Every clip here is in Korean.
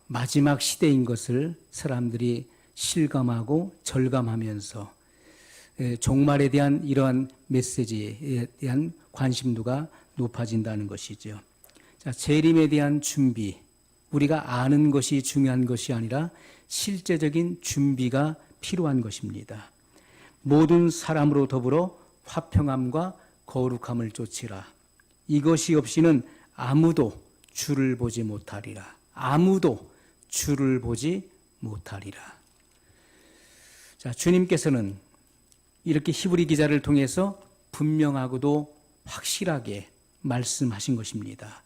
마지막 시대인 것을 사람들이 실감하고 절감하면서 종말에 대한 이러한 메시지에 대한 관심도가 높아진다는 것이죠. 자, 재림에 대한 준비, 우리가 아는 것이 중요한 것이 아니라 실제적인 준비가 필요한 것입니다. 모든 사람으로 더불어 화평함과 거룩함을 쫓으라. 이것이 없이는 아무도 주를 보지 못하리라. 아무도 주를 보지 못하리라. 자, 주님께서는 이렇게 히브리 기자를 통해서 분명하고도 확실하게 말씀하신 것입니다.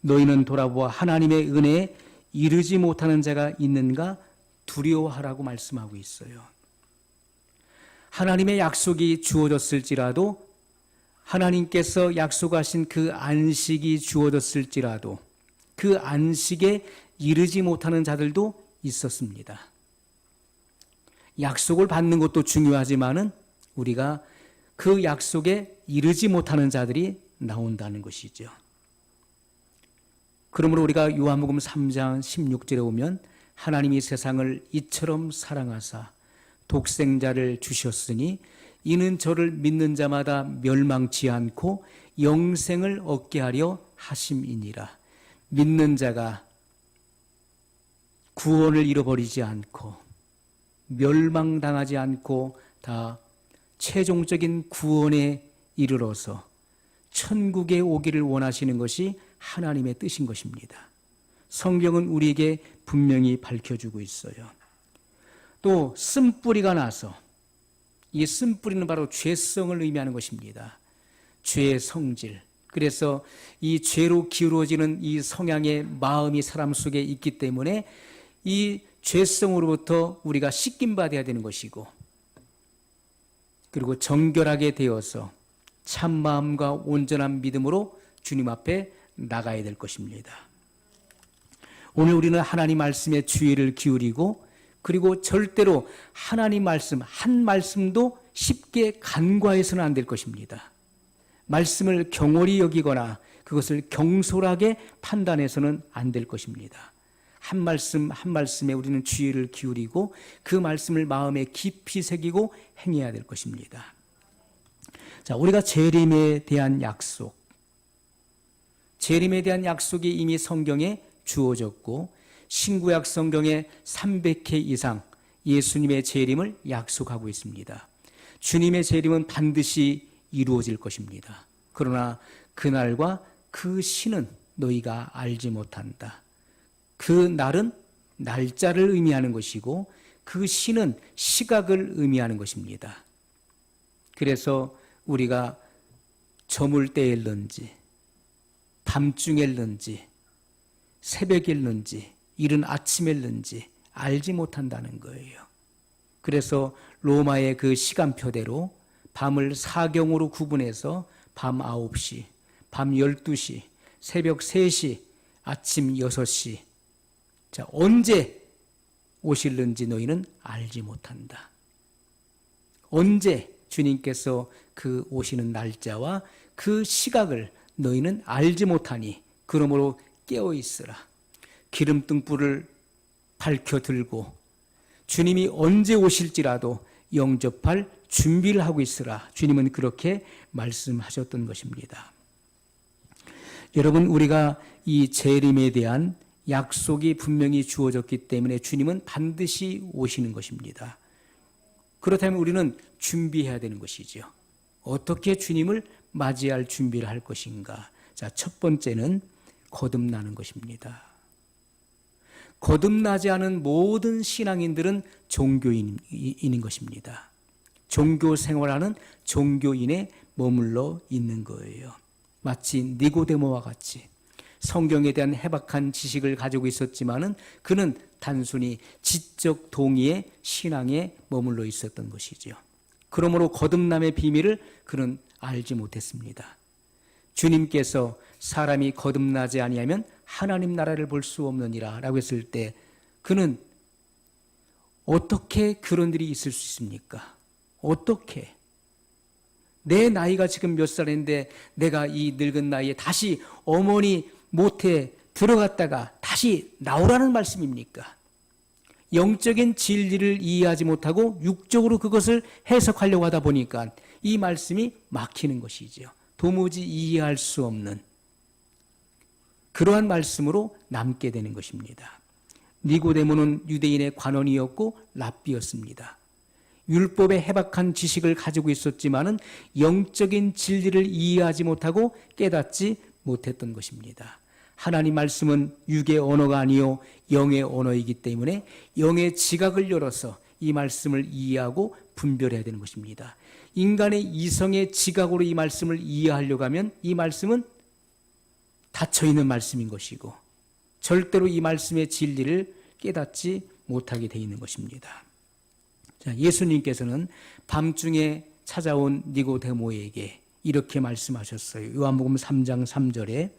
너희는 돌아보아 하나님의 은혜에 이르지 못하는 자가 있는가 두려워하라고 말씀하고 있어요. 하나님의 약속이 주어졌을지라도, 하나님께서 약속하신 그 안식이 주어졌을지라도 그 안식에 이르지 못하는 자들도 있었습니다. 약속을 받는 것도 중요하지만은 우리가 그 약속에 이르지 못하는 자들이 나온다는 것이죠. 그러므로 우리가 요한복음 3장 16절에 오면 하나님이 세상을 이처럼 사랑하사 독생자를 주셨으니 이는 저를 믿는 자마다 멸망치 않고 영생을 얻게 하려 하심이니라. 믿는 자가 구원을 잃어버리지 않고 멸망당하지 않고 다 최종적인 구원에 이르러서 천국에 오기를 원하시는 것이 하나님의 뜻인 것입니다. 성경은 우리에게 분명히 밝혀주고 있어요. 또 쓴뿌리가 나서, 이 쓴뿌리는 바로 죄성을 의미하는 것입니다. 죄의 성질. 그래서 이 죄로 기울어지는 이 성향의 마음이 사람 속에 있기 때문에 이 죄성으로부터 우리가 씻김받아야 되는 것이고, 그리고 정결하게 되어서 참마음과 온전한 믿음으로 주님 앞에 나가야 될 것입니다. 오늘 우리는 하나님 말씀에 주의를 기울이고, 그리고 절대로 하나님 말씀 한 말씀도 쉽게 간과해서는 안 될 것입니다. 말씀을 경홀히 여기거나 그것을 경솔하게 판단해서는 안 될 것입니다. 한 말씀 한 말씀에 우리는 주의를 기울이고 그 말씀을 마음에 깊이 새기고 행해야 될 것입니다. 자, 우리가 재림에 대한 약속, 재림에 대한 약속이 이미 성경에 주어졌고 신구약 성경에 300회 이상 예수님의 재림을 약속하고 있습니다. 주님의 재림은 반드시 이루어질 것입니다. 그러나 그날과 그 시는 너희가 알지 못한다. 그 날은 날짜를 의미하는 것이고 그 시는 시각을 의미하는 것입니다. 그래서 우리가 저물 때일는지 밤중일는지 새벽일는지 이른 아침일는지 알지 못한다는 거예요. 그래서 로마의 그 시간표대로 밤을 사경으로 구분해서 밤 9시, 밤 12시, 새벽 3시, 아침 6시. 자, 언제 오실는지 너희는 알지 못한다. 언제 주님께서 그 오시는 날짜와 그 시각을 너희는 알지 못하니 그러므로 깨어 있으라. 기름등불을 밝혀 들고 주님이 언제 오실지라도 영접할 준비를 하고 있으라. 주님은 그렇게 말씀하셨던 것입니다. 여러분, 우리가 이 재림에 대한 약속이 분명히 주어졌기 때문에 주님은 반드시 오시는 것입니다. 그렇다면 우리는 준비해야 되는 것이죠. 어떻게 주님을 맞이할 준비를 할 것인가? 자, 첫 번째는 거듭나는 것입니다. 거듭나지 않은 모든 신앙인들은 종교인인 것입니다. 종교 생활하는 종교인에 머물러 있는 거예요. 마치 니고데모와 같이 성경에 대한 해박한 지식을 가지고 있었지만은 그는 단순히 지적 동의의 신앙에 머물러 있었던 것이죠. 그러므로 거듭남의 비밀을 그는 알지 못했습니다. 주님께서 사람이 거듭나지 아니하면 하나님 나라를 볼 수 없느니라 라고 했을 때 그는 어떻게 그런 일이 있을 수 있습니까? 어떻게? 내 나이가 지금 몇 살인데 내가 이 늙은 나이에 다시 어머니 모태 들어갔다가 다시 나오라는 말씀입니까? 영적인 진리를 이해하지 못하고 육적으로 그것을 해석하려고 하다 보니까 이 말씀이 막히는 것이죠. 도무지 이해할 수 없는 그러한 말씀으로 남게 되는 것입니다. 니고데모는 유대인의 관원이었고 랍비였습니다. 율법의 해박한 지식을 가지고 있었지만은 영적인 진리를 이해하지 못하고 깨닫지 못했던 것입니다. 하나님 말씀은 육의 언어가 아니요 영의 언어이기 때문에 영의 지각을 열어서 이 말씀을 이해하고 분별해야 되는 것입니다. 인간의 이성의 지각으로 이 말씀을 이해하려고 하면 이 말씀은 닫혀있는 말씀인 것이고 절대로 이 말씀의 진리를 깨닫지 못하게 되어 있는 것입니다. 자, 예수님께서는 밤중에 찾아온 니고데모에게 이렇게 말씀하셨어요. 요한복음 3장 3절에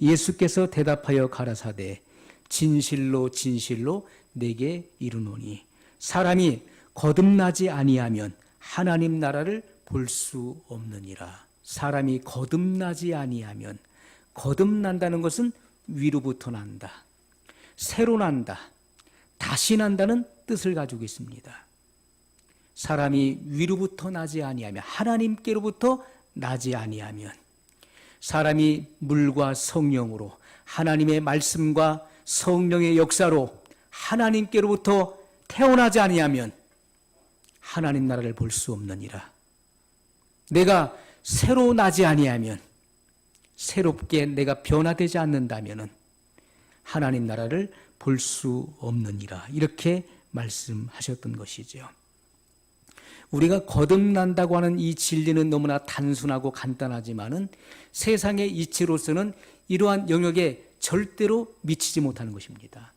예수께서 대답하여 가라사대 진실로 진실로 내게 이르노니 사람이 거듭나지 아니하면 하나님 나라를 볼 수 없느니라. 사람이 거듭나지 아니하면, 거듭난다는 것은 위로부터 난다, 새로 난다, 다시 난다는 뜻을 가지고 있습니다. 사람이 위로부터 나지 아니하면, 하나님께로부터 나지 아니하면, 사람이 물과 성령으로 하나님의 말씀과 성령의 역사로 하나님께로부터 태어나지 아니하면 하나님 나라를 볼 수 없느니라. 내가 새로 나지 아니하면, 새롭게 내가 변화되지 않는다면 하나님 나라를 볼 수 없느니라. 이렇게 말씀하셨던 것이죠. 우리가 거듭난다고 하는 이 진리는 너무나 단순하고 간단하지만은 세상의 이치로서는 이러한 영역에 절대로 미치지 못하는 것입니다.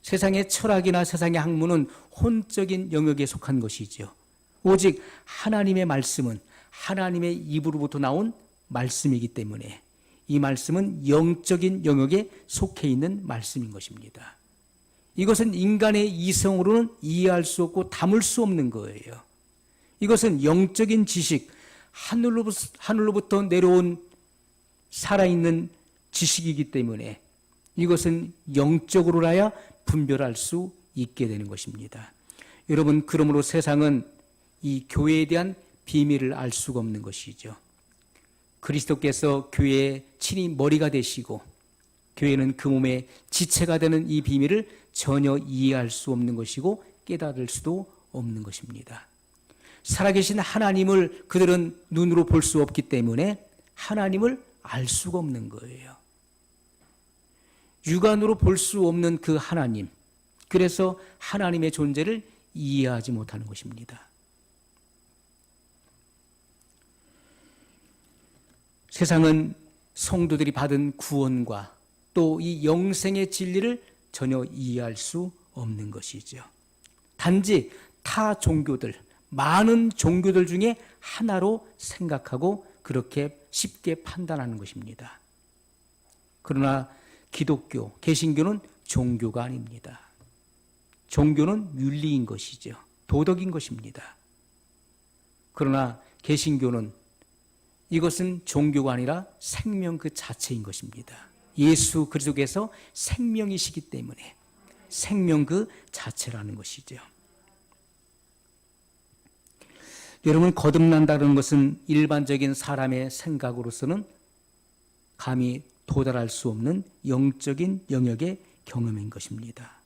세상의 철학이나 세상의 학문은 혼적인 영역에 속한 것이죠. 오직 하나님의 말씀은 하나님의 입으로부터 나온 말씀이기 때문에 이 말씀은 영적인 영역에 속해 있는 말씀인 것입니다. 이것은 인간의 이성으로는 이해할 수 없고 담을 수 없는 거예요. 이것은 영적인 지식, 하늘로부터 내려온 살아있는 지식이기 때문에 이것은 영적으로라야 분별할 수 있게 되는 것입니다. 여러분, 그러므로 세상은 이 교회에 대한 비밀을 알 수가 없는 것이죠. 그리스도께서 교회의 친히 머리가 되시고 교회는 그 몸의 지체가 되는 이 비밀을 전혀 이해할 수 없는 것이고 깨달을 수도 없는 것입니다. 살아계신 하나님을 그들은 눈으로 볼 수 없기 때문에 하나님을 알 수가 없는 거예요. 육안으로 볼 수 없는 그 하나님, 그래서 하나님의 존재를 이해하지 못하는 것입니다. 세상은 성도들이 받은 구원과 또 이 영생의 진리를 전혀 이해할 수 없는 것이죠. 단지 타 종교들, 많은 종교들 중에 하나로 생각하고 그렇게 쉽게 판단하는 것입니다. 그러나 기독교, 개신교는 종교가 아닙니다. 종교는 윤리인 것이죠. 도덕인 것입니다. 그러나 개신교는 이것은 종교가 아니라 생명 그 자체인 것입니다. 예수 그리스도께서 생명이시기 때문에 생명 그 자체라는 것이죠. 여러분, 거듭난다는 것은 일반적인 사람의 생각으로서는 감히 도달할 수 없는 영적인 영역의 경험인 것입니다.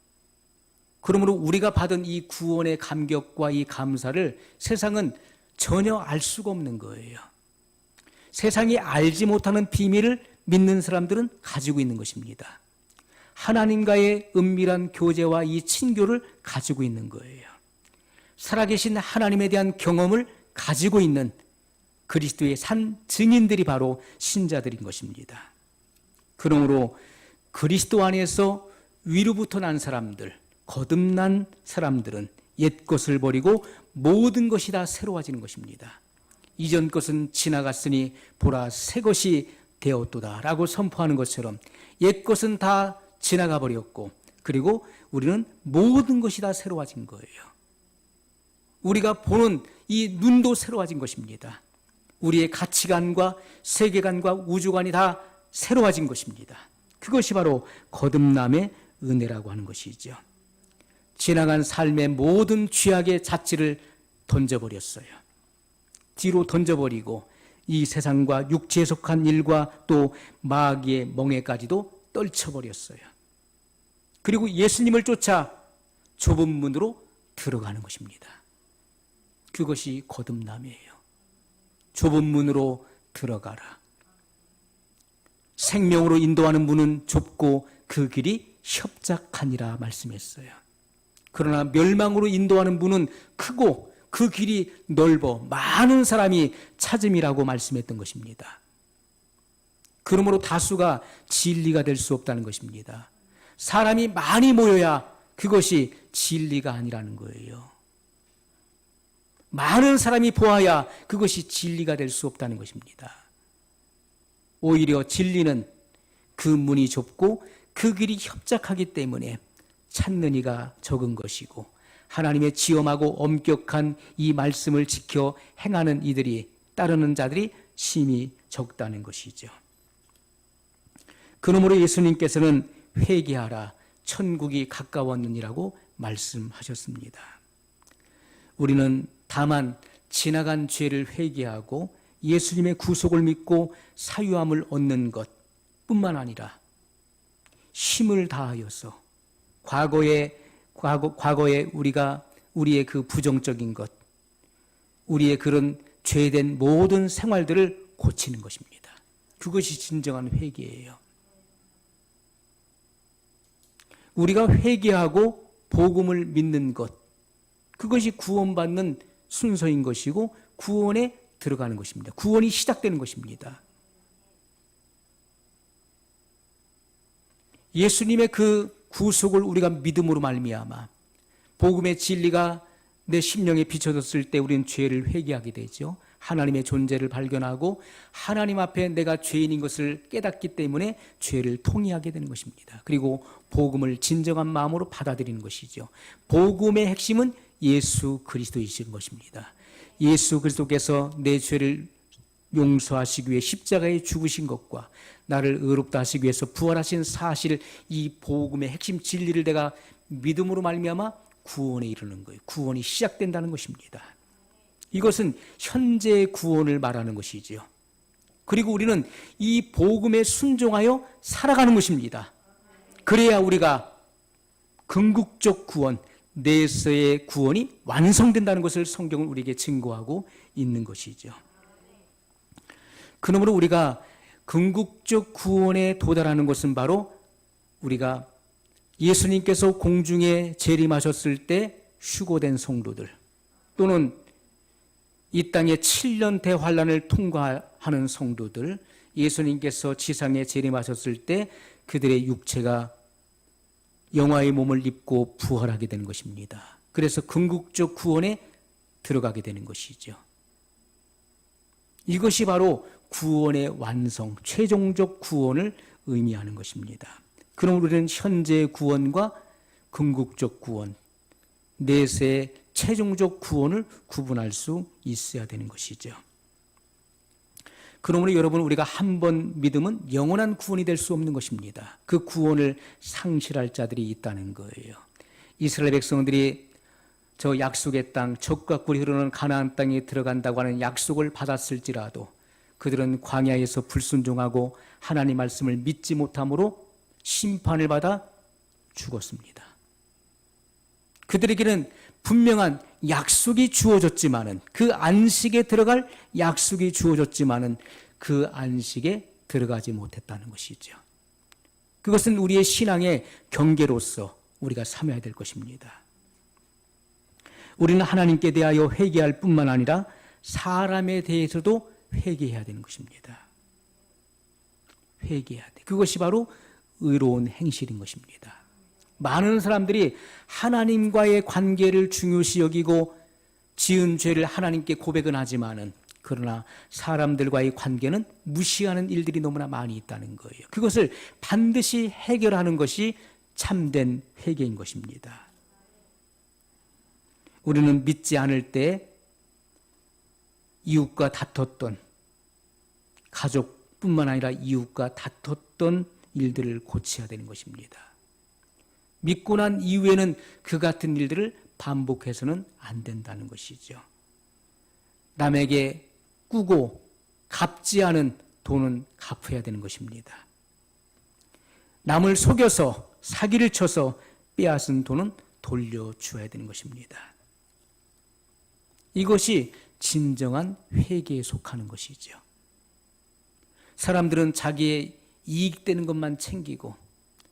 그러므로 우리가 받은 이 구원의 감격과 이 감사를 세상은 전혀 알 수가 없는 거예요. 세상이 알지 못하는 비밀을 믿는 사람들은 가지고 있는 것입니다. 하나님과의 은밀한 교제와 이 친교를 가지고 있는 거예요. 살아계신 하나님에 대한 경험을 가지고 있는 그리스도의 산 증인들이 바로 신자들인 것입니다. 그러므로 그리스도 안에서 위로부터 난 사람들, 거듭난 사람들은 옛 것을 버리고 모든 것이 다 새로워지는 것입니다. 이전 것은 지나갔으니 보라 새 것이 되었도다 라고 선포하는 것처럼 옛 것은 다 지나가 버렸고 그리고 우리는 모든 것이 다 새로워진 거예요. 우리가 보는 이 눈도 새로워진 것입니다. 우리의 가치관과 세계관과 우주관이 다 새로워진 것입니다. 그것이 바로 거듭남의 은혜라고 하는 것이죠. 지나간 삶의 모든 죄악의 자취를 던져버렸어요. 뒤로 던져버리고 이 세상과 육체에 속한 일과 또 마귀의 멍에까지도 떨쳐버렸어요. 그리고 예수님을 쫓아 좁은 문으로 들어가는 것입니다. 그것이 거듭남이에요. 좁은 문으로 들어가라. 생명으로 인도하는 문은 좁고 그 길이 협착하니라 말씀했어요. 그러나 멸망으로 인도하는 문은 크고 그 길이 넓어 많은 사람이 찾음이라고 말씀했던 것입니다. 그러므로 다수가 진리가 될 수 없다는 것입니다. 사람이 많이 모여야 그것이 진리가 아니라는 거예요. 많은 사람이 보아야 그것이 진리가 될 수 없다는 것입니다. 오히려 진리는 그 문이 좁고 그 길이 협착하기 때문에 찾는 이가 적은 것이고 하나님의 지엄하고 엄격한 이 말씀을 지켜 행하는 이들이 따르는 자들이 심히 적다는 것이죠. 그러므로 예수님께서는 회개하라 천국이 가까웠느니라고 말씀하셨습니다. 우리는 다만 지나간 죄를 회개하고 예수님의 구속을 믿고 사유함을 얻는 것뿐만 아니라 힘을 다하여서 과거에 우리의 그 부정적인 것, 우리의 그런 죄된 모든 생활들을 고치는 것입니다. 그것이 진정한 회개예요. 우리가 회개하고 복음을 믿는 것, 그것이 구원받는 순서인 것이고 구원에 들어가는 것입니다. 구원이 시작되는 것입니다. 예수님의 그 구속을 우리가 믿음으로 말미암아 복음의 진리가 내 심령에 비춰졌을 때 우리는 죄를 회개하게 되죠. 하나님의 존재를 발견하고 하나님 앞에 내가 죄인인 것을 깨닫기 때문에 죄를 통회하게 되는 것입니다. 그리고 복음을 진정한 마음으로 받아들이는 것이죠. 복음의 핵심은 예수 그리스도이신 것입니다. 예수 그리스도께서 내 죄를 용서하시기 위해 십자가에 죽으신 것과 나를 의롭다 하시기 위해서 부활하신 사실, 이 복음의 핵심 진리를 내가 믿음으로 말미암아 구원에 이르는 거예요. 구원이 시작된다는 것입니다. 이것은 현재의 구원을 말하는 것이지요. 그리고 우리는 이 복음에 순종하여 살아가는 것입니다. 그래야 우리가 궁극적 구원, 내세의 구원이 완성된다는 것을 성경은 우리에게 증거하고 있는 것이죠. 그러므로 우리가 궁극적 구원에 도달하는 것은 바로 우리가 예수님께서 공중에 재림하셨을 때 휴고된 성도들, 또는 이 땅에 7년 대환란을 통과하는 성도들, 예수님께서 지상에 재림하셨을 때 그들의 육체가 영화의 몸을 입고 부활하게 되는 것입니다. 그래서 궁극적 구원에 들어가게 되는 것이죠. 이것이 바로 구원의 완성, 최종적 구원을 의미하는 것입니다. 그럼 우리는 현재의 구원과 궁극적 구원, 내세의 최종적 구원을 구분할 수 있어야 되는 것이죠. 그러므로 여러분, 우리가 한 번 믿으면 영원한 구원이 될 수 없는 것입니다. 그 구원을 상실할 자들이 있다는 거예요. 이스라엘 백성들이 저 약속의 땅, 젖과 꿀이 흐르는 가나안 땅에 들어간다고 하는 약속을 받았을지라도 그들은 광야에서 불순종하고 하나님 말씀을 믿지 못함으로 심판을 받아 죽었습니다. 그들에게는 분명한 약속이 주어졌지만은, 그 안식에 들어갈 약속이 주어졌지만은 그 안식에 들어가지 못했다는 것이죠. 그것은 우리의 신앙의 경계로서 우리가 삼아야 될 것입니다. 우리는 하나님께 대하여 회개할 뿐만 아니라 사람에 대해서도 회개해야 되는 것입니다. 회개해야 돼. 그것이 바로 의로운 행실인 것입니다. 많은 사람들이 하나님과의 관계를 중요시 여기고 지은 죄를 하나님께 고백은 하지만은, 그러나 사람들과의 관계는 무시하는 일들이 너무나 많이 있다는 거예요. 그것을 반드시 해결하는 것이 참된 회개인 것입니다. 우리는 믿지 않을 때 이웃과 다퉜던, 가족뿐만 아니라 이웃과 다퉜던 일들을 고쳐야 되는 것입니다. 믿고 난 이후에는 그 같은 일들을 반복해서는 안 된다는 것이죠. 남에게 꾸고 갚지 않은 돈은 갚아야 되는 것입니다. 남을 속여서 사기를 쳐서 빼앗은 돈은 돌려주어야 되는 것입니다. 이것이 진정한 회개에 속하는 것이죠. 사람들은 자기의 이익되는 것만 챙기고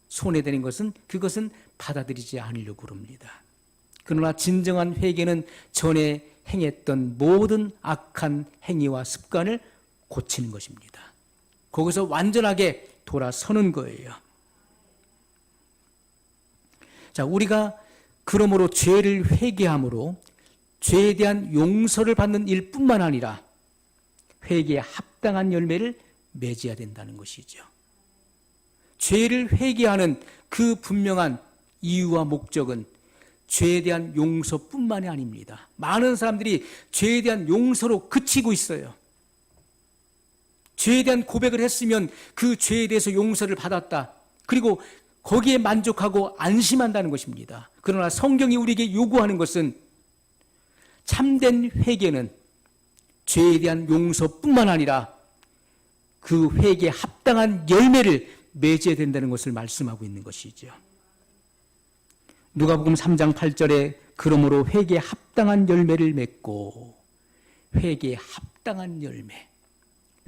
손해되는 것은 그것은 받아들이지 않으려고 합니다. 그러나 진정한 회개는 전에 행했던 모든 악한 행위와 습관을 고치는 것입니다. 거기서 완전하게 돌아서는 거예요. 자, 우리가 그러므로 죄를 회개함으로 죄에 대한 용서를 받는 일뿐만 아니라 회개에 합당한 열매를 맺어야 된다는 것이죠. 죄를 회개하는 그 분명한 이유와 목적은 죄에 대한 용서뿐만이 아닙니다. 많은 사람들이 죄에 대한 용서로 그치고 있어요. 죄에 대한 고백을 했으면 그 죄에 대해서 용서를 받았다. 그리고 거기에 만족하고 안심한다는 것입니다. 그러나 성경이 우리에게 요구하는 것은 참된 회개는 죄에 대한 용서뿐만 아니라 그 회개에 합당한 열매를 맺어야 된다는 것을 말씀하고 있는 것이죠. 누가복음 3장 8절에 그러므로 회개에 합당한 열매를 맺고, 회개에 합당한 열매,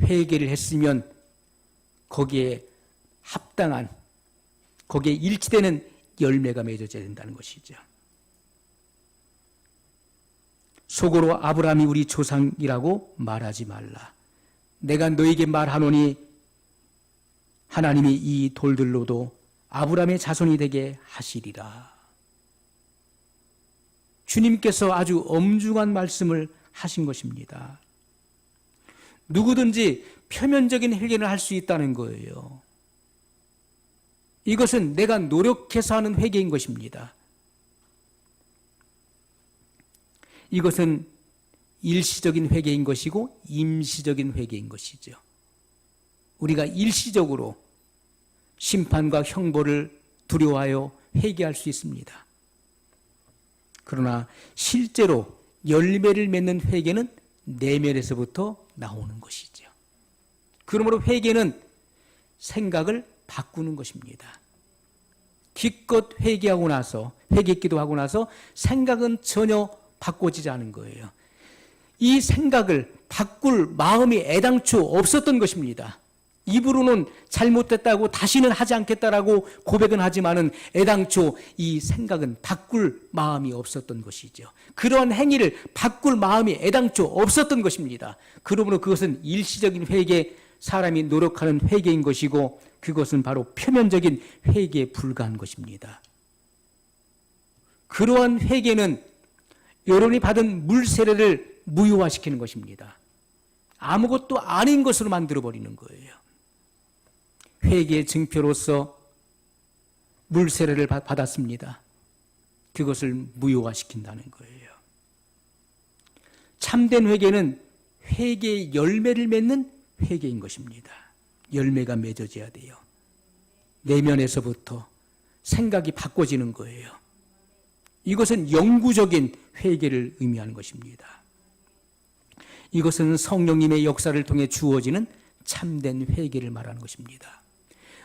회개를 했으면 거기에 합당한, 거기에 일치되는 열매가 맺어져야 된다는 것이죠. 속으로 아브라함이 우리 조상이라고 말하지 말라. 내가 너에게 말하노니 하나님이 이 돌들로도 아브라함의 자손이 되게 하시리라. 주님께서 아주 엄중한 말씀을 하신 것입니다. 누구든지 표면적인 회개를 할 수 있다는 거예요. 이것은 내가 노력해서 하는 회개인 것입니다. 이것은 일시적인 회개인 것이고 임시적인 회개인 것이죠. 우리가 일시적으로 심판과 형벌을 두려워하여 회개할 수 있습니다. 그러나 실제로 열매를 맺는 회개는 내면에서부터 나오는 것이죠. 그러므로 회개는 생각을 바꾸는 것입니다. 기껏 회개하고 나서, 회개기도하고 나서 생각은 전혀 바꿔지지 않은 거예요. 이 생각을 바꿀 마음이 애당초 없었던 것입니다. 입으로는 잘못됐다고 다시는 하지 않겠다라고 고백은 하지만은 애당초 이 생각은 바꿀 마음이 없었던 것이죠. 그러한 행위를 바꿀 마음이 애당초 없었던 것입니다. 그러므로 그것은 일시적인 회개, 사람이 노력하는 회개인 것이고 그것은 바로 표면적인 회개에 불과한 것입니다. 그러한 회개는 여러분이 받은 물세례를 무효화시키는 것입니다. 아무것도 아닌 것으로 만들어버리는 거예요. 회개의 증표로서 물세례를 받았습니다. 그것을 무효화시킨다는 거예요. 참된 회개는 회개의 열매를 맺는 회개인 것입니다. 열매가 맺어져야 돼요. 내면에서부터 생각이 바꿔지는 거예요. 이것은 영구적인 회개를 의미하는 것입니다. 이것은 성령님의 역사를 통해 주어지는 참된 회개를 말하는 것입니다.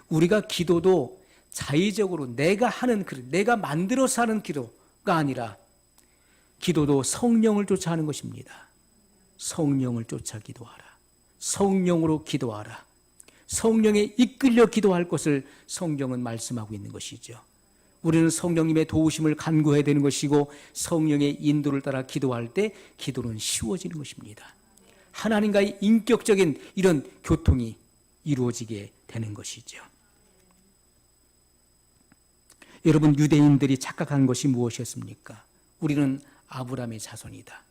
우리가 기도도 자의적으로 내가 하는 기도, 내가 만들어서 하는 기도가 아니라 기도도 성령을 쫓아 하는 것입니다. 성령을 쫓아 기도하라. 성령으로 기도하라. 성령에 이끌려 기도할 것을 성경은 말씀하고 있는 것이죠. 우리는 성령님의 도우심을 간구해야 되는 것이고 성령의 인도를 따라 기도할 때 기도는 쉬워지는 것입니다. 하나님과의 인격적인 이런 교통이 이루어지게 되는 것이죠. 여러분, 유대인들이 착각한 것이 무엇이었습니까? 우리는 아브라함의 자손이다.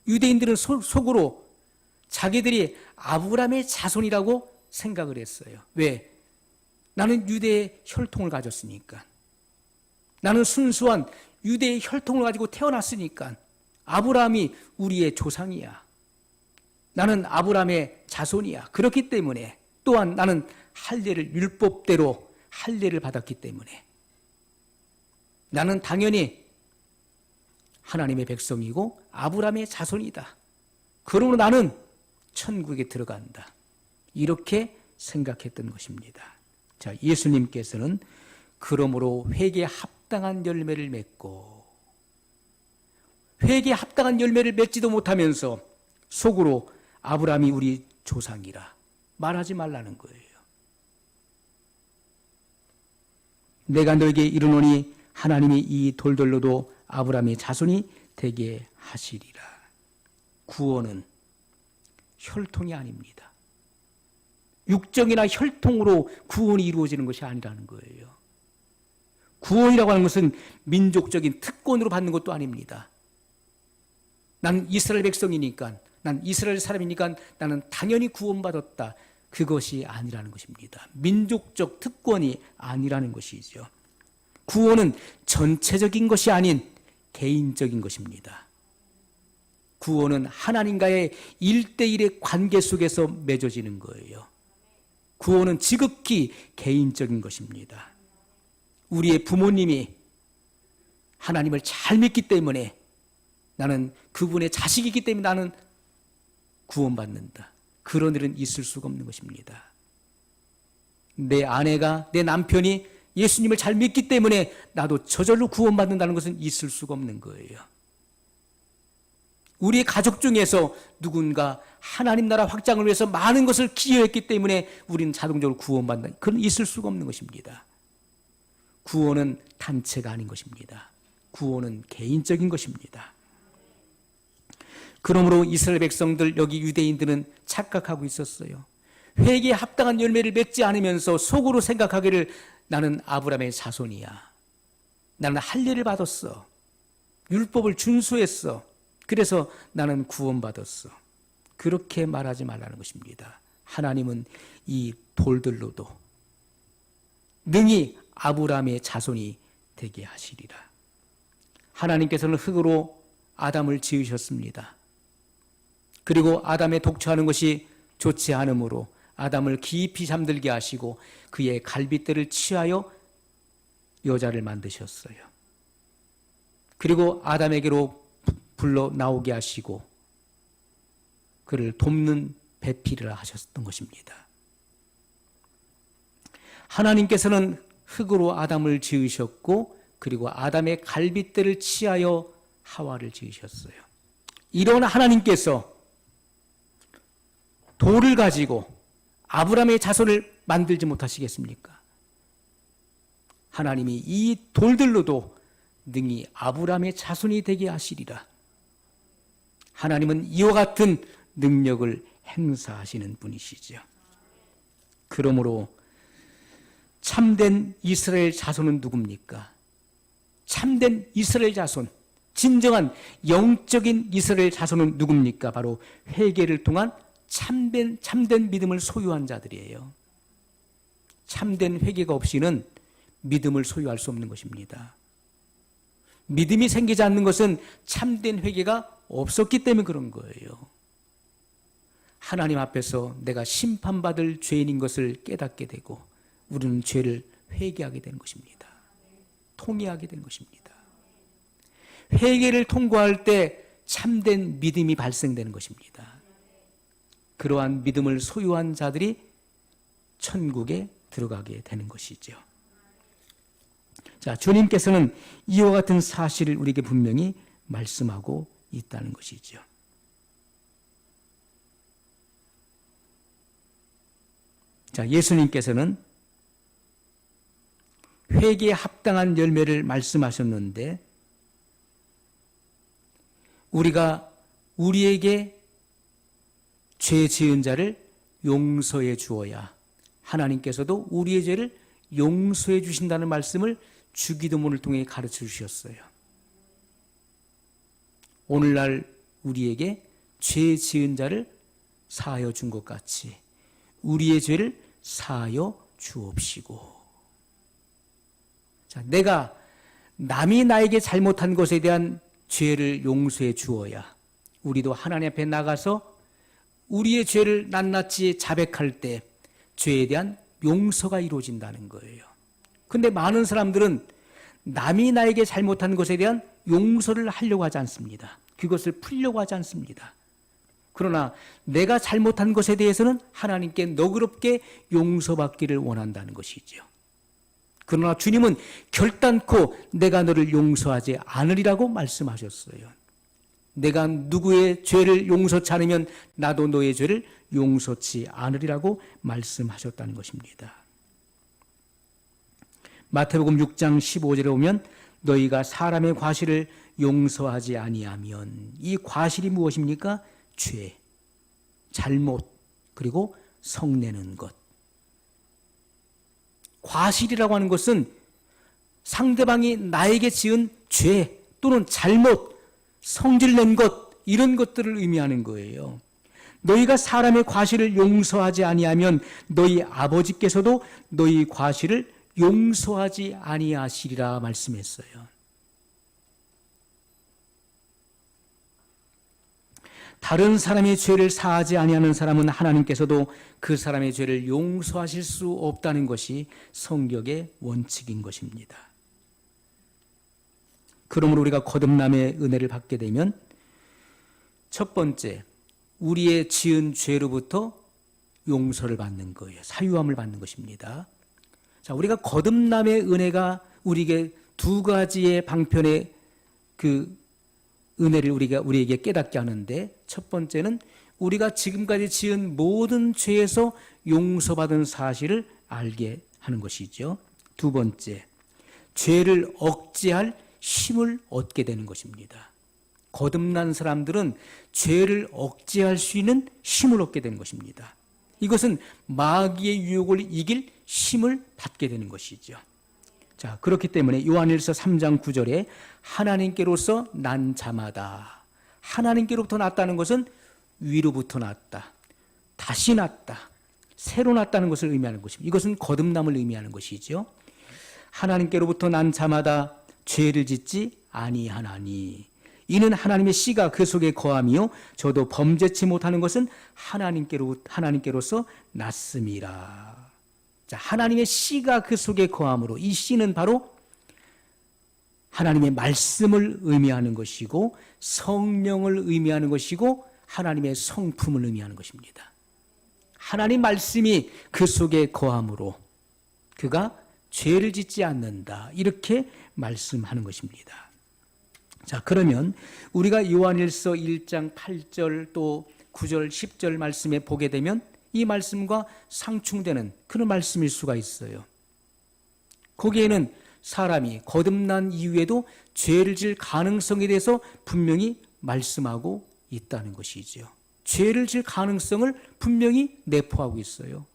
유대인들은 속으로 자기들이 아브라함의 자손이라고 생각을 했어요. 왜? 나는 유대의 혈통을 가졌으니까. 나는 순수한 유대의 혈통을 가지고 태어났으니까 아브라함이 우리의 조상이야. 나는 아브라함의 자손이야. 그렇기 때문에 또한 나는 할례를 율법대로 할례를 받았기 때문에 나는 당연히 하나님의 백성이고 아브라함의 자손이다. 그러므로 나는 천국에 들어간다. 이렇게 생각했던 것입니다. 자, 예수님께서는 그러므로 회개에 합당한 열매를 맺고 회개에 합당한 열매를 맺지도 못하면서 속으로 아브라함이 우리 조상이라 말하지 말라는 거예요. 내가 너에게 이르노니 하나님이 이 돌들로도 아브라함의 자손이 되게 하시리라. 구원은 혈통이 아닙니다. 육정이나 혈통으로 구원이 이루어지는 것이 아니라는 거예요. 구원이라고 하는 것은 민족적인 특권으로 받는 것도 아닙니다. 난 이스라엘 백성이니까, 난 이스라엘 사람이니까 나는 당연히 구원받았다. 그것이 아니라는 것입니다. 민족적 특권이 아니라는 것이죠. 구원은 전체적인 것이 아닌 개인적인 것입니다. 구원은 하나님과의 1대1의 관계 속에서 맺어지는 거예요. 구원은 지극히 개인적인 것입니다. 우리의 부모님이 하나님을 잘 믿기 때문에 나는 그분의 자식이기 때문에 나는 구원받는다. 그런 일은 있을 수가 없는 것입니다. 내 아내가, 내 남편이 예수님을 잘 믿기 때문에 나도 저절로 구원받는다는 것은 있을 수가 없는 거예요. 우리의 가족 중에서 누군가 하나님 나라 확장을 위해서 많은 것을 기여했기 때문에 우리는 자동적으로 구원받는다. 그건 있을 수가 없는 것입니다. 구원은 단체가 아닌 것입니다. 구원은 개인적인 것입니다. 그러므로 이스라엘 백성들, 여기 유대인들은 착각하고 있었어요. 회개에 합당한 열매를 맺지 않으면서 속으로 생각하기를 나는 아브라함의 자손이야. 나는 할례를 받았어. 율법을 준수했어. 그래서 나는 구원받았어. 그렇게 말하지 말라는 것입니다. 하나님은 이 돌들로도 능히 아브라함의 자손이 되게 하시리라. 하나님께서는 흙으로 아담을 지으셨습니다. 그리고 아담의 독처하는 것이 좋지 않으므로 아담을 깊이 잠들게 하시고 그의 갈빗대를 취하여 여자를 만드셨어요. 그리고 아담에게로 불러 나오게 하시고 그를 돕는 배필을 하셨던 것입니다. 하나님께서는 흙으로 아담을 지으셨고 그리고 아담의 갈빗대를 취하여 하와를 지으셨어요. 이런 하나님께서 돌을 가지고 아브라함의 자손을 만들지 못하시겠습니까? 하나님이 이 돌들로도 능히 아브라함의 자손이 되게 하시리라. 하나님은 이와 같은 능력을 행사하시는 분이시죠. 그러므로 참된 이스라엘 자손은 누굽니까? 참된 이스라엘 자손, 진정한 영적인 이스라엘 자손은 누굽니까? 바로 회개를 통한 참된 믿음을 소유한 자들이에요. 참된 회개가 없이는 믿음을 소유할 수 없는 것입니다. 믿음이 생기지 않는 것은 참된 회개가 없었기 때문에 그런 거예요. 하나님 앞에서 내가 심판받을 죄인인 것을 깨닫게 되고 우리는 죄를 회개하게 되는 것입니다. 통회하게 되는 것입니다. 회개를 통과할 때 참된 믿음이 발생되는 것입니다. 그러한 믿음을 소유한 자들이 천국에 들어가게 되는 것이죠. 자, 주님께서는 이와 같은 사실을 우리에게 분명히 말씀하고 있다는 것이죠. 자, 예수님께서는 회개에 합당한 열매를 말씀하셨는데 우리가 우리에게 죄 지은 자를 용서해 주어야 하나님께서도 우리의 죄를 용서해 주신다는 말씀을 주기도문을 통해 가르쳐 주셨어요. 오늘날 우리에게 죄 지은 자를 사하여 준 것 같이 우리의 죄를 사하여 주옵시고. 자, 내가 남이 나에게 잘못한 것에 대한 죄를 용서해 주어야 우리도 하나님 앞에 나가서 우리의 죄를 낱낱이 자백할 때 죄에 대한 용서가 이루어진다는 거예요. 근데 많은 사람들은 남이 나에게 잘못한 것에 대한 용서를 하려고 하지 않습니다. 그것을 풀려고 하지 않습니다. 그러나 내가 잘못한 것에 대해서는 하나님께 너그럽게 용서받기를 원한다는 것이죠. 그러나 주님은 결단코 내가 너를 용서하지 않으리라고 말씀하셨어요. 내가 누구의 죄를 용서치 않으면 나도 너의 죄를 용서치 않으리라고 말씀하셨다는 것입니다. 마태복음 6장 15절에 보면 너희가 사람의 과실을 용서하지 아니하면, 이 과실이 무엇입니까? 죄, 잘못, 그리고 성내는 것. 과실이라고 하는 것은 상대방이 나에게 지은 죄 또는 잘못, 성질낸 것, 이런 것들을 의미하는 거예요. 너희가 사람의 과실을 용서하지 아니하면 너희 아버지께서도 너희 과실을 용서하지 아니하시리라 말씀했어요. 다른 사람의 죄를 사하지 아니하는 사람은 하나님께서도 그 사람의 죄를 용서하실 수 없다는 것이 성경의 원칙인 것입니다. 그러므로 우리가 거듭남의 은혜를 받게 되면 첫 번째, 우리의 지은 죄로부터 용서를 받는 거예요. 사유함을 받는 것입니다. 자, 우리가 거듭남의 은혜가 우리에게 두 가지의 방편의 그 은혜를 우리에게 깨닫게 하는데, 첫 번째는 우리가 지금까지 지은 모든 죄에서 용서받은 사실을 알게 하는 것이죠. 두 번째, 죄를 억제할 힘을 얻게 되는 것입니다. 거듭난 사람들은 죄를 억제할 수 있는 힘을 얻게 되는 것입니다. 이것은 마귀의 유혹을 이길 힘을 받게 되는 것이죠. 자, 그렇기 때문에 요한일서 3장 9절에 하나님께로서 난 자마다, 하나님께로부터 났다는 것은 위로부터 났다, 다시 났다, 새로 났다는 것을 의미하는 것입니다. 이것은 거듭남을 의미하는 것이죠. 하나님께로부터 난 자마다 죄를 짓지 아니하나니 이는 하나님의 씨가 그 속에 거함이요 저도 범죄치 못하는 것은 하나님께로서 났음이라. 자, 하나님의 씨가 그 속에 거함으로, 이 씨는 바로 하나님의 말씀을 의미하는 것이고 성령을 의미하는 것이고 하나님의 성품을 의미하는 것입니다. 하나님 말씀이 그 속에 거함으로 그가 죄를 짓지 않는다, 이렇게 말씀하는 것입니다. 자, 그러면 우리가 요한일서 1장 8절 또 9절 10절 말씀에 보게 되면 이 말씀과 상충되는 그런 말씀일 수가 있어요. 거기에는 사람이 거듭난 이후에도 죄를 질 가능성에 대해서 분명히 말씀하고 있다는 것이죠. 죄를 질 가능성을 분명히 내포하고 있어요.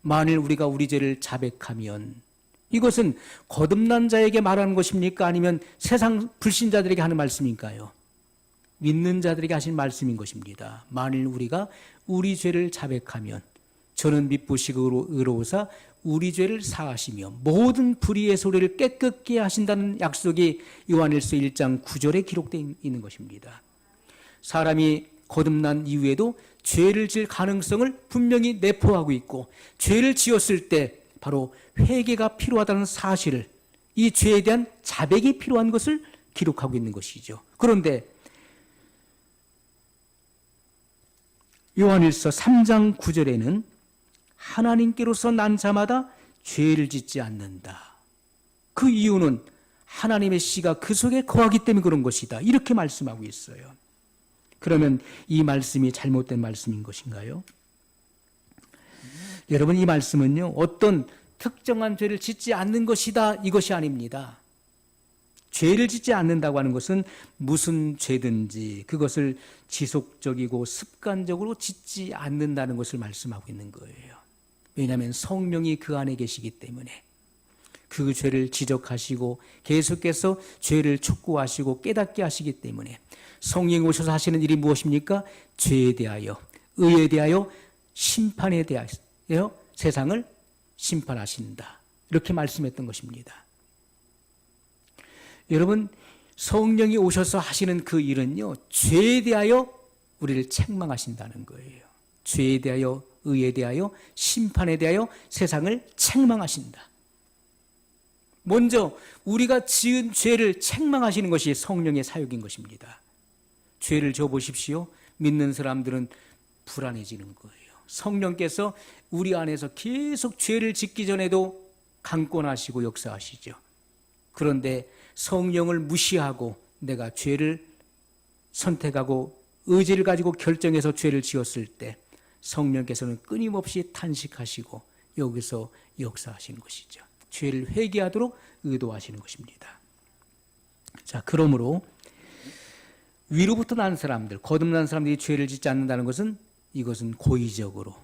만일 우리가 우리 죄를 자백하면, 이것은 거듭난 자에게 말하는 것입니까? 아니면 세상 불신자들에게 하는 말씀인가요? 믿는 자들에게 하신 말씀인 것입니다. 만일 우리가 우리 죄를 자백하면 저는 미쁘시고 의로우사 우리 죄를 사하시며 모든 불의의 소리를 깨끗게 하신다는 약속이 요한일서 1장 9절에 기록되어 있는 것입니다. 사람이 거듭난 이후에도 죄를 질 가능성을 분명히 내포하고 있고, 죄를 지었을 때 바로 회개가 필요하다는 사실을, 이 죄에 대한 자백이 필요한 것을 기록하고 있는 것이죠. 그런데 요한일서 3장 9절에는 하나님께로서 난 자마다 죄를 짓지 않는다. 그 이유는 하나님의 씨가 그 속에 거하기 때문에 그런 것이다, 이렇게 말씀하고 있어요. 그러면 이 말씀이 잘못된 말씀인 것인가요? 여러분, 이 말씀은요, 어떤 특정한 죄를 짓지 않는 것이다, 이것이 아닙니다. 죄를 짓지 않는다고 하는 것은 무슨 죄든지 그것을 지속적이고 습관적으로 짓지 않는다는 것을 말씀하고 있는 거예요. 왜냐하면 성령이 그 안에 계시기 때문에 그 죄를 지적하시고 계속해서 죄를 촉구하시고 깨닫게 하시기 때문에 성령이 오셔서 하시는 일이 무엇입니까? 죄에 대하여, 의에 대하여, 심판에 대하여 세상을 심판하신다, 이렇게 말씀했던 것입니다. 여러분, 성령이 오셔서 하시는 그 일은요, 죄에 대하여 우리를 책망하신다는 거예요. 죄에 대하여 의에 대하여, 심판에 대하여 세상을 책망하신다. 먼저 우리가 지은 죄를 책망하시는 것이 성령의 사역인 것입니다. 죄를 져보십시오. 믿는 사람들은 불안해지는 거예요. 성령께서 우리 안에서 계속 죄를 짓기 전에도 강권하시고 역사하시죠. 그런데 성령을 무시하고 내가 죄를 선택하고 의지를 가지고 결정해서 죄를 지었을 때 성령께서는 끊임없이 탄식하시고 여기서 역사하시는 것이죠. 죄를 회개하도록 의도하시는 것입니다. 자, 그러므로 위로부터 난 사람들, 거듭난 사람들이 죄를 짓지 않는다는 것은 이것은 고의적으로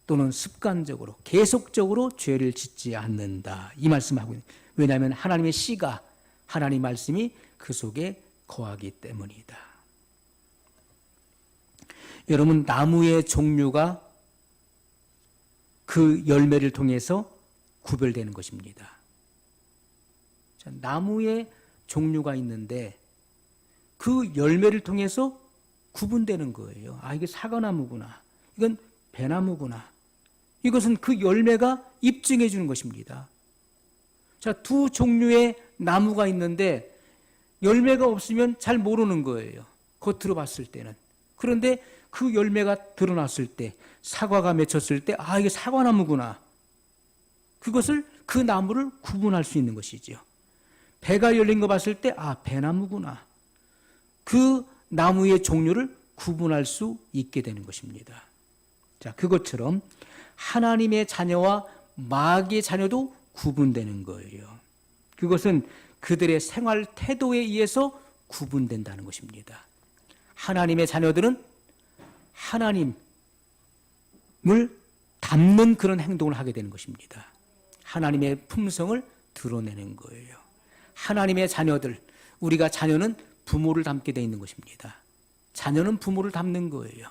또는 습관적으로 계속적으로 죄를 짓지 않는다. 이 말씀하고 있는. 왜냐하면 하나님의 씨가, 하나님 말씀이 그 속에 거하기 때문이다. 여러분, 나무의 종류가 그 열매를 통해서 구별되는 것입니다. 자, 나무의 종류가 있는데 그 열매를 통해서 구분되는 거예요. 아, 이게 사과나무구나. 이건 배나무구나. 이것은 그 열매가 입증해 주는 것입니다. 자, 두 종류의 나무가 있는데 열매가 없으면 잘 모르는 거예요. 겉으로 봤을 때는. 그런데 그 열매가 드러났을 때, 사과가 맺혔을 때, 아, 이게 사과나무구나. 그것을, 그 나무를 구분할 수 있는 것이죠. 배가 열린 거 봤을 때, 아, 배나무구나. 그 나무의 종류를 구분할 수 있게 되는 것입니다. 자, 그것처럼 하나님의 자녀와 마귀의 자녀도 구분되는 거예요. 그것은 그들의 생활 태도에 의해서 구분된다는 것입니다. 하나님의 자녀들은 하나님을 닮는 그런 행동을 하게 되는 것입니다. 하나님의 품성을 드러내는 거예요. 하나님의 자녀들, 우리가 자녀는 부모를 닮게 되어 있는 것입니다. 자녀는 부모를 닮는 거예요.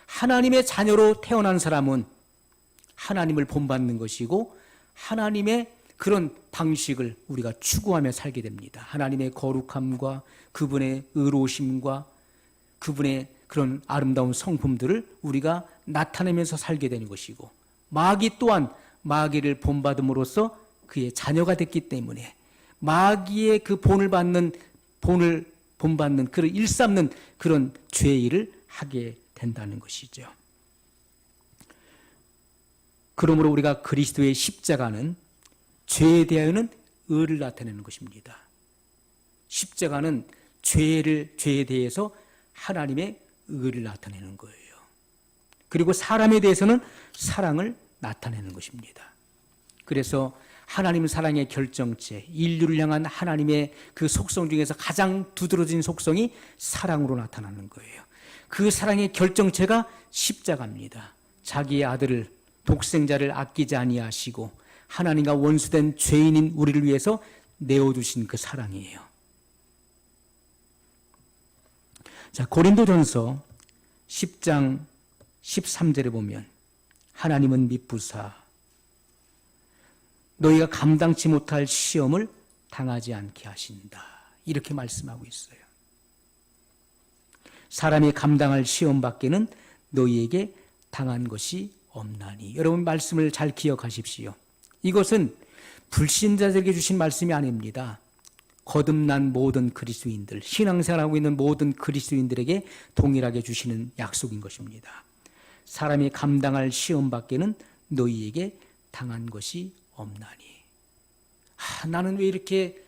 하나님의 자녀로 태어난 사람은 하나님을 본받는 것이고 하나님의 그런 방식을 우리가 추구하며 살게 됩니다. 하나님의 거룩함과 그분의 의로우심과 그분의 그런 아름다운 성품들을 우리가 나타내면서 살게 되는 것이고, 마귀 또한 마귀를 본받음으로써 그의 자녀가 됐기 때문에 마귀의 그 본을 본받는 그를 일삼는 그런 죄의 일을 하게 된다는 것이죠. 그러므로 우리가 그리스도의 십자가는 죄에 대하여는 의를 나타내는 것입니다. 십자가는 죄에 대해서 하나님의 의를 나타내는 거예요. 그리고 사람에 대해서는 사랑을 나타내는 것입니다. 그래서 하나님 사랑의 결정체, 인류를 향한 하나님의 그 속성 중에서 가장 두드러진 속성이 사랑으로 나타나는 거예요. 그 사랑의 결정체가 십자가입니다. 자기의 아들을, 독생자를 아끼지 아니하시고 하나님과 원수된 죄인인 우리를 위해서 내어주신 그 사랑이에요. 자, 고린도전서 10장 13절에 보면 하나님은 미쁘사 너희가 감당치 못할 시험을 당하지 않게 하신다. 이렇게 말씀하고 있어요. 사람이 감당할 시험 밖에는 너희에게 당한 것이 없나니. 여러분, 말씀을 잘 기억하십시오. 이것은 불신자들에게 주신 말씀이 아닙니다. 거듭난 모든 그리스도인들, 신앙생활하고 있는 모든 그리스도인들에게 동일하게 주시는 약속인 것입니다. 사람이 감당할 시험 밖에는 너희에게 당한 것이 없나니. 나는 왜 이렇게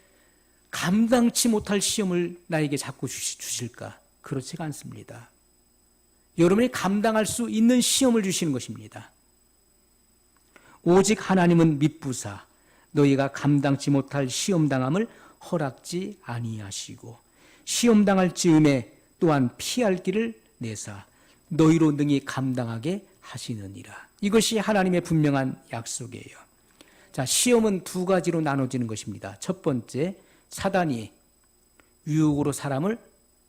감당치 못할 시험을 나에게 자꾸 주실까? 그렇지가 않습니다. 여러분이 감당할 수 있는 시험을 주시는 것입니다. 오직 하나님은 미쁘사 너희가 감당치 못할 시험당함을 허락지 아니하시고 시험당할 즈음에 또한 피할 길을 내사 너희로 능히 감당하게 하시느니라. 이것이 하나님의 분명한 약속이에요. 자, 시험은 두 가지로 나눠지는 것입니다. 첫 번째, 사단이 유혹으로 사람을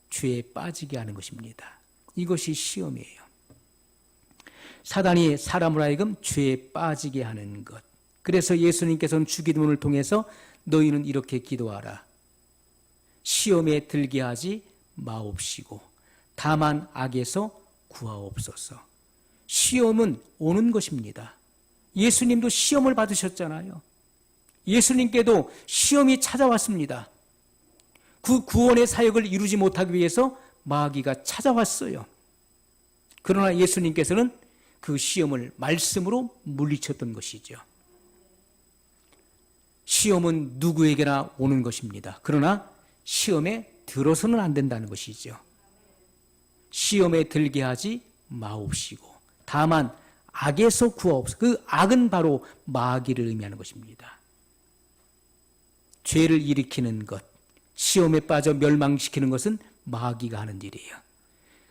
죄에 빠지게 하는 것입니다. 이것이 시험이에요. 사단이 사람을 하여금 죄에 빠지게 하는 것. 그래서 예수님께서는 주기도문을 통해서 너희는 이렇게 기도하라. 시험에 들게 하지 마옵시고 다만 악에서 구하옵소서. 시험은 오는 것입니다. 예수님도 시험을 받으셨잖아요. 예수님께도 시험이 찾아왔습니다. 그 구원의 사역을 이루지 못하기 위해서 마귀가 찾아왔어요. 그러나 예수님께서는 그 시험을 말씀으로 물리쳤던 것이죠. 시험은 누구에게나 오는 것입니다. 그러나 시험에 들어서는 안 된다는 것이죠. 시험에 들게 하지 마옵시고 다만 악에서 구하옵소서. 그 악은 바로 마귀를 의미하는 것입니다. 죄를 일으키는 것, 시험에 빠져 멸망시키는 것은 마귀가 하는 일이에요.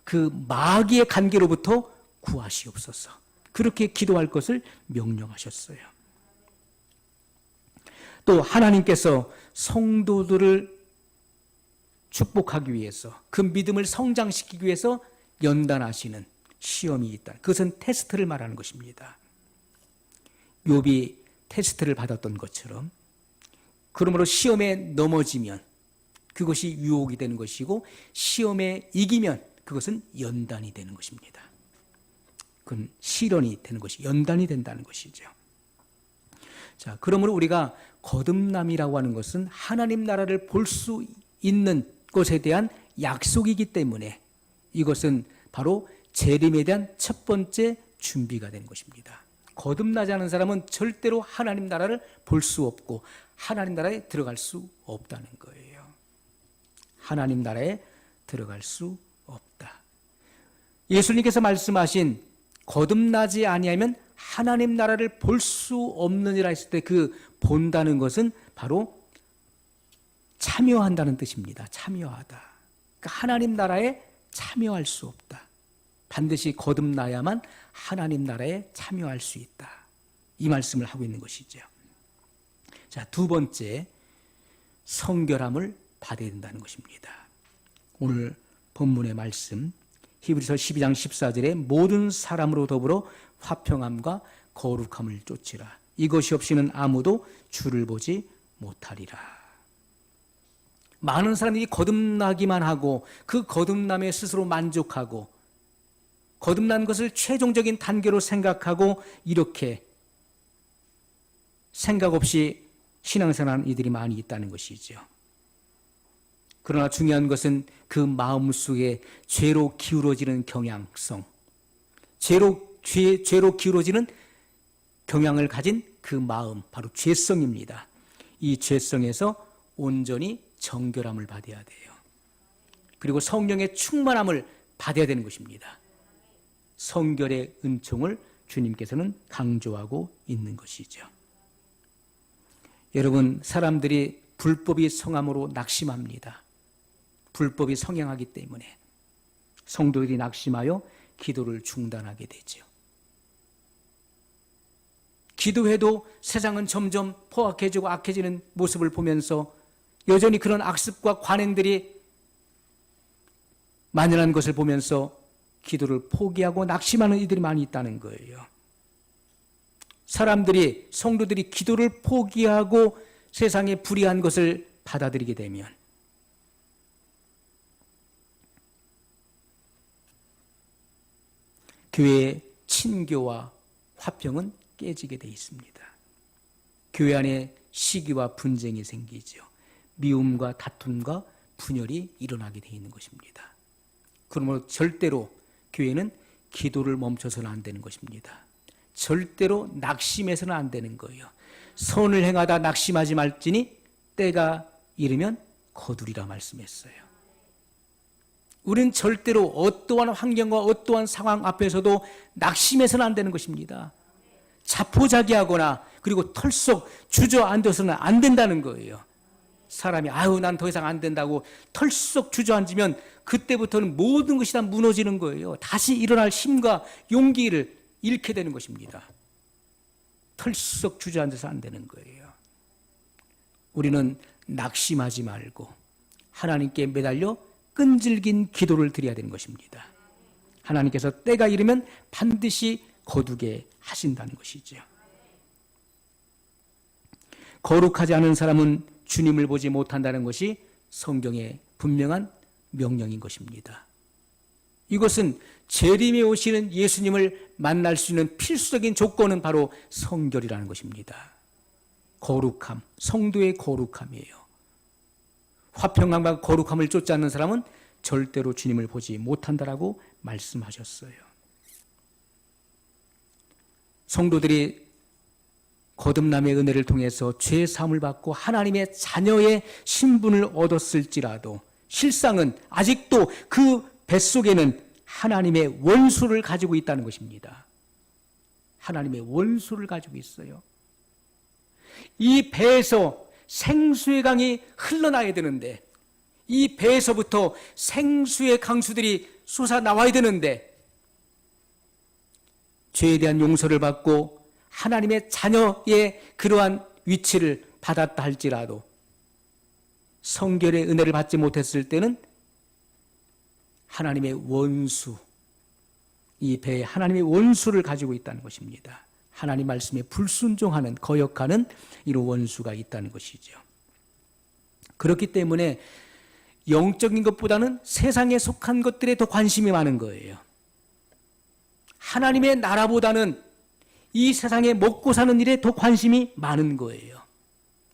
그 마귀의 관계로부터 구하시옵소서. 그렇게 기도할 것을 명령하셨어요. 또 하나님께서 성도들을 축복하기 위해서 그 믿음을 성장시키기 위해서 연단하시는 시험이 있다. 그것은 테스트를 말하는 것입니다. 욥이 테스트를 받았던 것처럼 그러므로 시험에 넘어지면 그것이 유혹이 되는 것이고 시험에 이기면 그것은 연단이 되는 것입니다. 그건 시련이 되는 것이 연단이 된다는 것이죠. 자, 그러므로 우리가 거듭남이라고 하는 것은 하나님 나라를 볼 수 있는 것에 대한 약속이기 때문에 이것은 바로 재림에 대한 첫 번째 준비가 되는 것입니다. 거듭나지 않은 사람은 절대로 하나님 나라를 볼 수 없고 하나님 나라에 들어갈 수 없다는 거예요. 하나님 나라에 들어갈 수 없다. 예수님께서 말씀하신 거듭나지 아니하면 하나님 나라를 볼 수 없느니라 했을 때 그 본다는 것은 바로 참여한다는 뜻입니다. 참여하다. 그러니까 하나님 나라에 참여할 수 없다. 반드시 거듭나야만 하나님 나라에 참여할 수 있다. 이 말씀을 하고 있는 것이죠. 자, 두 번째, 성결함을 받아야 된다는 것입니다. 오늘 본문의 말씀 히브리서 12장 14절에 모든 사람으로 더불어 화평함과 거룩함을 쫓으라. 이것이 없이는 아무도 주를 보지 못하리라. 많은 사람들이 거듭나기만 하고 그 거듭남에 스스로 만족하고 거듭난 것을 최종적인 단계로 생각하고 이렇게 생각 없이 신앙생활하는 이들이 많이 있다는 것이죠. 그러나 중요한 것은 그 마음속에 죄로 기울어지는 경향성, 죄로 기울어지는 경향을 가진 그 마음, 바로 죄성입니다. 이 죄성에서 온전히 정결함을 받아야 돼요. 그리고 성령의 충만함을 받아야 되는 것입니다. 성결의 은총을 주님께서는 강조하고 있는 것이죠. 여러분, 사람들이 불법이 성함으로 낙심합니다. 불법이 성행하기 때문에 성도들이 낙심하여 기도를 중단하게 되죠. 기도해도 세상은 점점 포악해지고 악해지는 모습을 보면서 여전히 그런 악습과 관행들이 만연한 것을 보면서 기도를 포기하고 낙심하는 이들이 많이 있다는 거예요. 사람들이, 성도들이 기도를 포기하고 세상의 불의한 것을 받아들이게 되면 교회의 친교와 화평은 깨지게 되어 있습니다. 교회 안에 시기와 분쟁이 생기죠. 미움과 다툼과 분열이 일어나게 되어 있는 것입니다. 그러므로 절대로 교회는 기도를 멈춰서는 안 되는 것입니다. 절대로 낙심해서는 안 되는 거예요. 선을 행하다 낙심하지 말지니 때가 이르면 거두리라 말씀했어요. 우리는 절대로 어떠한 환경과 어떠한 상황 앞에서도 낙심해서는 안 되는 것입니다. 자포자기하거나 그리고 털썩 주저앉아서는 안 된다는 거예요. 사람이 난 더 이상 안 된다고 털썩 주저앉으면 그때부터는 모든 것이 다 무너지는 거예요. 다시 일어날 힘과 용기를 잃게 되는 것입니다. 털썩 주저앉아서 안 되는 거예요. 우리는 낙심하지 말고 하나님께 매달려 끈질긴 기도를 드려야 되는 것입니다. 하나님께서 때가 이르면 반드시 거두게 하신다는 것이죠. 거룩하지 않은 사람은 주님을 보지 못한다는 것이 성경의 분명한 명령인 것입니다. 이것은 재림에 오시는 예수님을 만날 수 있는 필수적인 조건은 바로 성결이라는 것입니다. 거룩함, 성도의 거룩함이에요. 화평함과 거룩함을 쫓지 않는 사람은 절대로 주님을 보지 못한다라고 말씀하셨어요. 성도들이 거듭남의 은혜를 통해서 죄 사함을 받고 하나님의 자녀의 신분을 얻었을지라도 실상은 아직도 그 뱃속에는 하나님의 원수를 가지고 있다는 것입니다. 하나님의 원수를 가지고 있어요. 이 배에서 생수의 강이 흘러나야 되는데, 이 배에서부터 생수의 강수들이 솟아나와야 되는데, 죄에 대한 용서를 받고 하나님의 자녀의 그러한 위치를 받았다 할지라도 성결의 은혜를 받지 못했을 때는 하나님의 원수, 이 배에 하나님의 원수를 가지고 있다는 것입니다. 하나님 말씀에 불순종하는, 거역하는 이런 원수가 있다는 것이죠. 그렇기 때문에 영적인 것보다는 세상에 속한 것들에 더 관심이 많은 거예요. 하나님의 나라보다는 이 세상에 먹고 사는 일에 더 관심이 많은 거예요.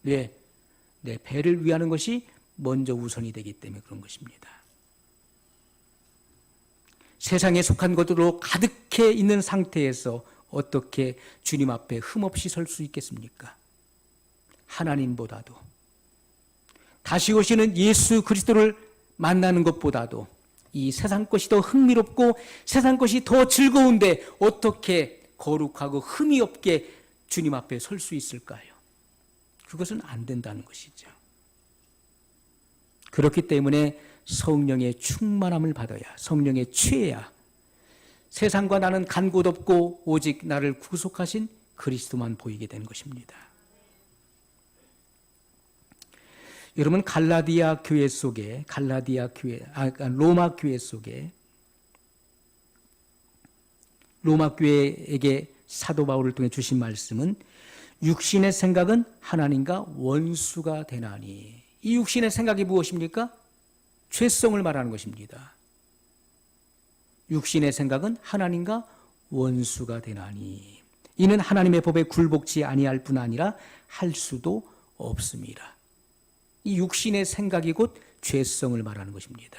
왜? 내 배를 위하는 것이 먼저 우선이 되기 때문에 그런 것입니다. 세상에 속한 것으로 가득해 있는 상태에서 어떻게 주님 앞에 흠없이 설 수 있겠습니까? 하나님보다도, 다시 오시는 예수 그리스도를 만나는 것보다도 이 세상 것이 더 흥미롭고 세상 것이 더 즐거운데 어떻게 거룩하고 흠이 없게 주님 앞에 설 수 있을까요? 그것은 안 된다는 것이죠. 그렇기 때문에 성령의 충만함을 받아야, 성령의 취해야 세상과 나는 간 곳 없고 오직 나를 구속하신 그리스도만 보이게 되는 것입니다. 여러분, 갈라디아 교회 속에, 로마 교회 속에 로마 교회에게 사도 바울을 통해 주신 말씀은 육신의 생각은 하나님과 원수가 되나니. 이 육신의 생각이 무엇입니까? 죄성을 말하는 것입니다. 육신의 생각은 하나님과 원수가 되나니. 이는 하나님의 법에 굴복치 아니할 뿐 아니라 할 수도 없습니다. 이 육신의 생각이 곧 죄성을 말하는 것입니다.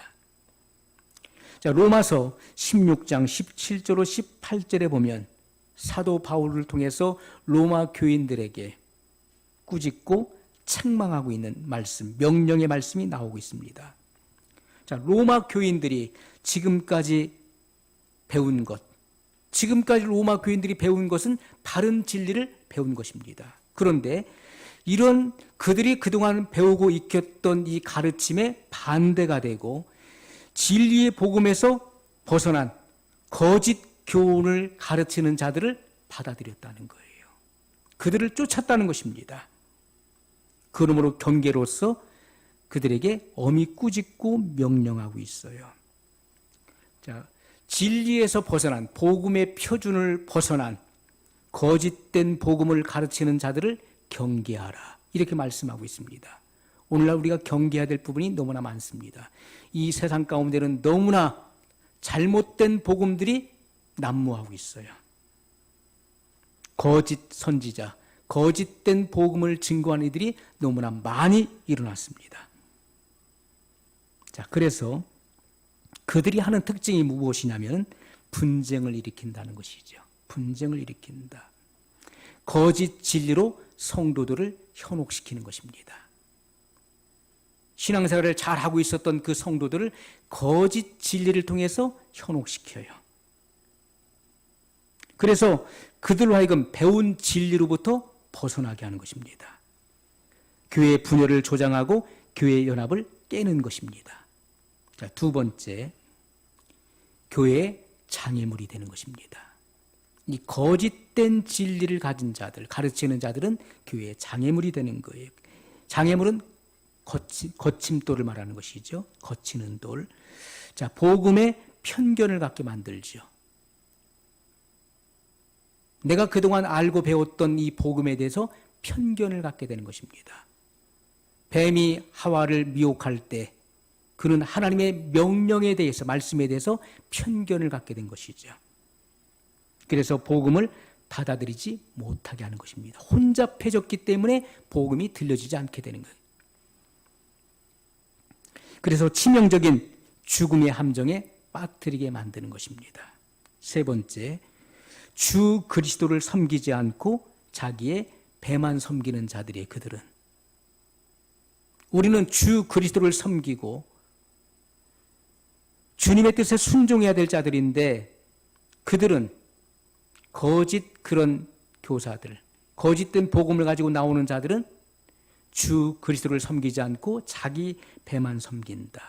자, 로마서 16장 17절로 18절에 보면 사도 바울을 통해서 로마 교인들에게 꾸짖고 책망하고 있는 말씀, 명령의 말씀이 나오고 있습니다. 자, 로마 교인들이 지금까지 배운 것, 지금까지 로마 교인들이 배운 것은 바른 진리를 배운 것입니다. 그런데 이런 그들이 그동안 배우고 익혔던 이 가르침에 반대가 되고 진리의 복음에서 벗어난 거짓 교훈을 가르치는 자들을 받아들였다는 거예요. 그들을 쫓았다는 것입니다. 그러므로 경계로서 그들에게 엄히 꾸짖고 명령하고 있어요. 자, 진리에서 벗어난, 복음의 표준을 벗어난 거짓된 복음을 가르치는 자들을 경계하라, 이렇게 말씀하고 있습니다. 오늘날 우리가 경계해야 될 부분이 너무나 많습니다. 이 세상 가운데는 너무나 잘못된 복음들이 난무하고 있어요. 거짓 선지자, 거짓된 복음을 증거하는 이들이 너무나 많이 일어났습니다. 자, 그래서 그들이 하는 특징이 무엇이냐면 분쟁을 일으킨다는 것이죠. 분쟁을 일으킨다. 거짓 진리로 성도들을 현혹시키는 것입니다. 신앙생활을 잘하고 있었던 그 성도들을 거짓 진리를 통해서 현혹시켜요. 그래서 그들로 하여금 배운 진리로부터 벗어나게 하는 것입니다. 교회의 분열을 조장하고 교회의 연합을 깨는 것입니다. 자, 두 번째, 교회의 장애물이 되는 것입니다. 이 거짓된 진리를 가진 자들, 가르치는 자들은 교회의 장애물이 되는 거예요. 장애물은 거침돌을 말하는 것이죠. 거치는 돌. 자, 복음에 편견을 갖게 만들죠. 내가 그동안 알고 배웠던 이 복음에 대해서 편견을 갖게 되는 것입니다. 뱀이 하와를 미혹할 때 그는 하나님의 명령에 대해서, 말씀에 대해서 편견을 갖게 된 것이죠. 그래서 복음을 받아들이지 못하게 하는 것입니다. 혼잡해졌기 때문에 복음이 들려지지 않게 되는 거예요. 그래서 치명적인 죽음의 함정에 빠뜨리게 만드는 것입니다. 세 번째, 주 그리스도를 섬기지 않고 자기의 배만 섬기는 자들이에요. 그들은. 우리는 주 그리스도를 섬기고 주님의 뜻에 순종해야 될 자들인데, 그들은 거짓 그런 교사들, 거짓된 복음을 가지고 나오는 자들은 주 그리스도를 섬기지 않고 자기 배만 섬긴다.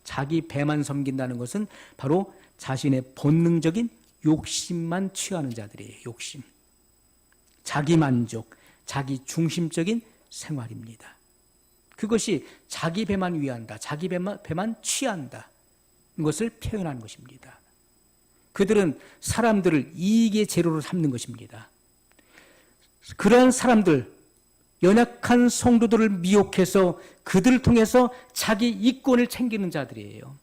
자기 배만 섬긴다는 것은 바로 자신의 본능적인 욕심만 취하는 자들이에요. 욕심. 자기 만족, 자기 중심적인 생활입니다. 그것이 자기 배만 위한다, 자기 배만 취한다, 이것을 표현하는 것입니다. 그들은 사람들을 이익의 재료로 삼는 것입니다. 그러한 사람들, 연약한 성도들을 미혹해서 그들을 통해서 자기 이권을 챙기는 자들이에요.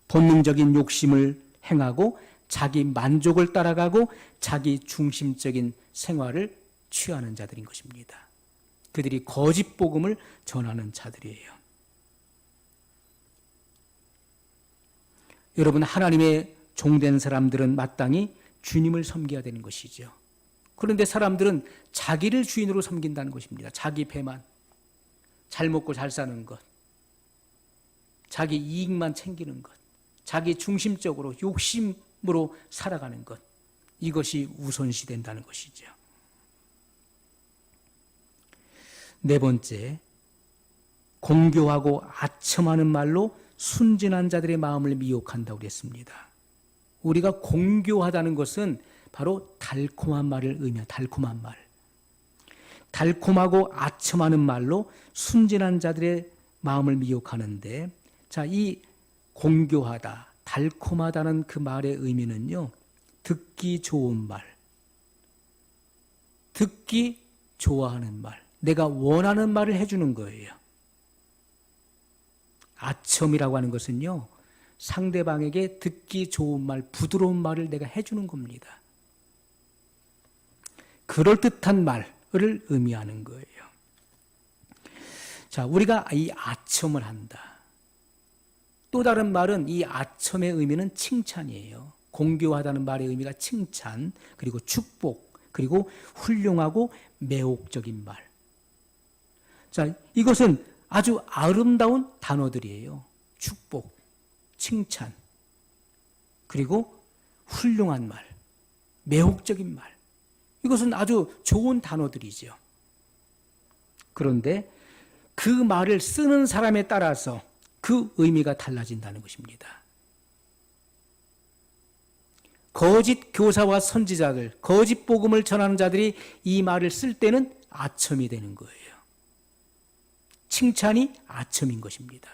본능적인 욕심을 행하고 자기 만족을 따라가고 자기 중심적인 생활을 취하는 자들인 것입니다. 그들이 거짓 복음을 전하는 자들이에요. 여러분, 하나님의 종된 사람들은 마땅히 주님을 섬겨야 되는 것이죠. 그런데 사람들은 자기를 주인으로 섬긴다는 것입니다. 자기 배만, 잘 먹고 잘 사는 것, 자기 이익만 챙기는 것, 자기 중심적으로 욕심으로 살아가는 것, 이것이 우선시 된다는 것이죠. 네 번째, 공교하고 아첨하는 말로 순진한 자들의 마음을 미혹한다고 그랬습니다. 우리가 공교하다는 것은 바로 달콤한 말을 의미해요. 달콤한 말. 달콤하고 아첨하는 말로 순진한 자들의 마음을 미혹하는데, 자, 이 공교하다, 달콤하다는 그 말의 의미는요, 듣기 좋은 말, 듣기 좋아하는 말, 내가 원하는 말을 해주는 거예요. 아첨이라고 하는 것은요, 상대방에게 듣기 좋은 말, 부드러운 말을 내가 해주는 겁니다. 그럴듯한 말을 의미하는 거예요. 자, 우리가 이 아첨을 한다. 또 다른 말은, 이 아첨의 의미는 칭찬이에요. 공교하다는 말의 의미가 칭찬, 그리고 축복, 그리고 훌륭하고 매혹적인 말. 자, 이것은 아주 아름다운 단어들이에요. 축복, 칭찬, 그리고 훌륭한 말, 매혹적인 말. 이것은 아주 좋은 단어들이죠. 그런데 그 말을 쓰는 사람에 따라서 그 의미가 달라진다는 것입니다. 거짓 교사와 선지자들, 거짓 복음을 전하는 자들이 이 말을 쓸 때는 아첨이 되는 거예요. 칭찬이 아첨인 것입니다.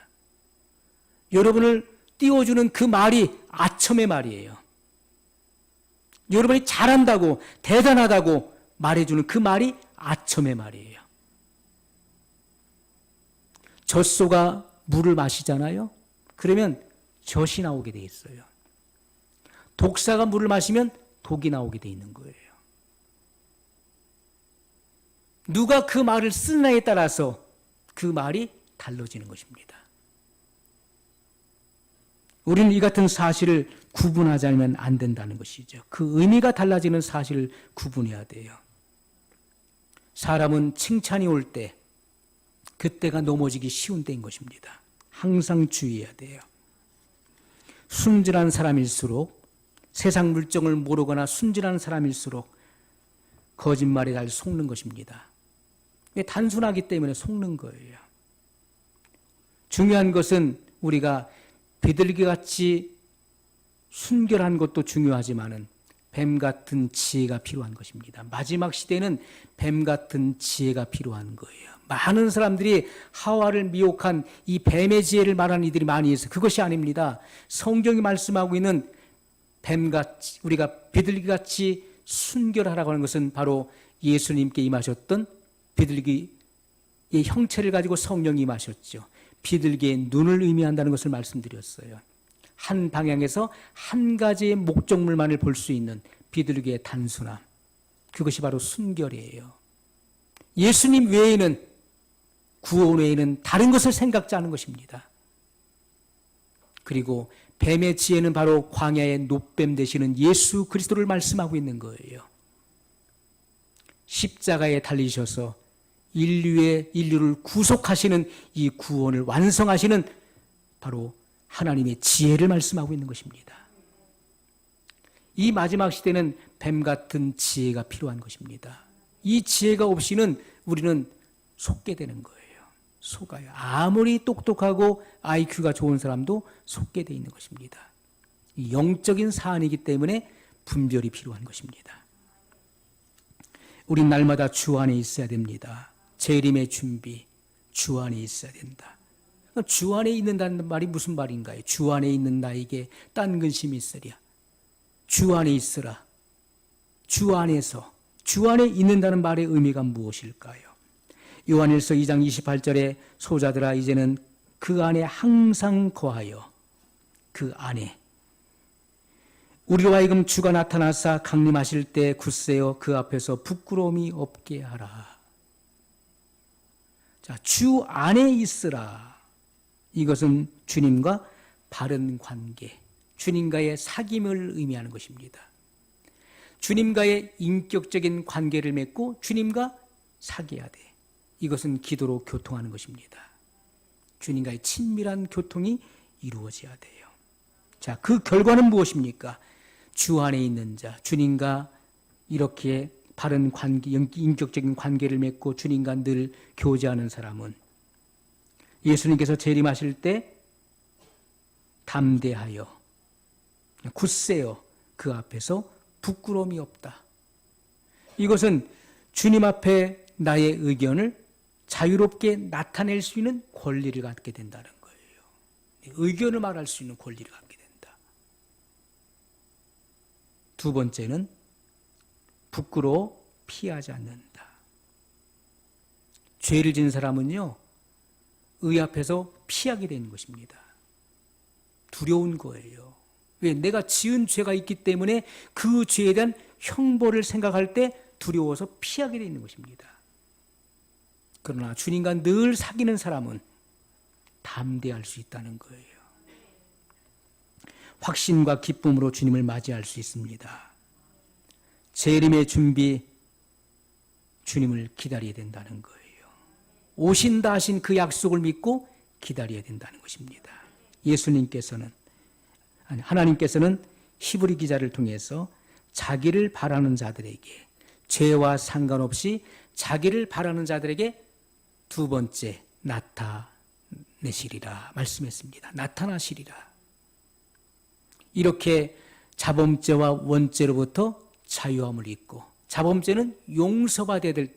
여러분을 띄워주는 그 말이 아첨의 말이에요. 여러분이 잘한다고, 대단하다고 말해주는 그 말이 아첨의 말이에요. 젖소가 물을 마시잖아요. 그러면 젖이 나오게 돼 있어요. 독사가 물을 마시면 독이 나오게 돼 있는 거예요. 누가 그 말을 쓰느냐에 따라서 그 말이 달라지는 것입니다. 우리는 이 같은 사실을 구분하지 않으면 안 된다는 것이죠. 그 의미가 달라지는 사실을 구분해야 돼요. 사람은 칭찬이 올 때, 그때가 넘어지기 쉬운 때인 것입니다. 항상 주의해야 돼요. 순진한 사람일수록, 세상 물정을 모르거나 순진한 사람일수록 거짓말에 잘 속는 것입니다. 단순하기 때문에 속는 거예요. 중요한 것은 우리가 비둘기같이 순결한 것도 중요하지만은 뱀 같은 지혜가 필요한 것입니다. 마지막 시대는 뱀 같은 지혜가 필요한 거예요. 많은 사람들이 하와를 미혹한 이 뱀의 지혜를 말하는 이들이 많이 있어요. 그것이 아닙니다. 성경이 말씀하고 있는 뱀같이, 우리가 비둘기같이 순결하라고 하는 것은 바로 예수님께 임하셨던 비둘기의 이 형체를 가지고 성령이 임하셨죠. 비둘기의 눈을 의미한다는 것을 말씀드렸어요. 한 방향에서 한 가지의 목적물만을 볼 수 있는 비둘기의 단순함, 그것이 바로 순결이에요. 예수님 외에는, 구원 외에는 다른 것을 생각지 않은 것입니다. 그리고 뱀의 지혜는 바로 광야의 노뱀 되시는 예수 그리스도를 말씀하고 있는 거예요. 십자가에 달리셔서 인류를 구속하시는 이 구원을 완성하시는 바로 하나님의 지혜를 말씀하고 있는 것입니다. 이 마지막 시대는 뱀 같은 지혜가 필요한 것입니다. 이 지혜가 없이는 우리는 속게 되는 거예요. 속아요. 아무리 똑똑하고 IQ가 좋은 사람도 속게 돼 있는 것입니다. 이 영적인 사안이기 때문에 분별이 필요한 것입니다. 우린 날마다 주 안에 있어야 됩니다. 재림의 준비, 주 안에 있어야 된다. 주 안에 있는다는 말이 무슨 말인가요? 주 안에 있는 나에게 딴 근심이 있으랴. 주 안에 있으라. 주 안에서, 주 안에 있는다는 말의 의미가 무엇일까요? 요한일서 2장 28절에 소자들아 이제는 그 안에 항상 거하여 그 안에 우리로 하여금 주가 나타나사 강림하실 때 굳세어 그 앞에서 부끄러움이 없게 하라. 자, 주 안에 있으라. 이것은 주님과 바른 관계, 주님과의 사귐을 의미하는 것입니다. 주님과의 인격적인 관계를 맺고 주님과 사귀어야 돼. 이것은 기도로 교통하는 것입니다. 주님과의 친밀한 교통이 이루어져야 돼요. 자, 그 결과는 무엇입니까? 주 안에 있는 자, 주님과 이렇게 바른 관계, 인격적인 관계를 맺고 주님과 늘 교제하는 사람은 예수님께서 재림하실 때 담대하여 굳세어 그 앞에서 부끄러움이 없다. 이것은 주님 앞에 나의 의견을 자유롭게 나타낼 수 있는 권리를 갖게 된다는 거예요. 의견을 말할 수 있는 권리를 갖게 된다. 두 번째는 부끄러워 피하지 않는다. 죄를 지은 사람은요, 의 앞에서 피하게 되는 것입니다. 두려운 거예요. 왜? 내가 지은 죄가 있기 때문에 그 죄에 대한 형벌을 생각할 때 두려워서 피하게 되는 것입니다. 그러나 주님과 늘 사귀는 사람은 담대할 수 있다는 거예요. 확신과 기쁨으로 주님을 맞이할 수 있습니다. 재림의 준비, 주님을 기다려야 된다는 거예요. 오신다 하신 그 약속을 믿고 기다려야 된다는 것입니다. 하나님께서는 히브리 기자를 통해서 자기를 바라는 자들에게, 죄와 상관없이 자기를 바라는 자들에게 두 번째 나타내시리라 말씀했습니다. 나타나시리라. 이렇게 자범죄와 원죄로부터 자유함을 입고, 자범죄는 용서받아야 될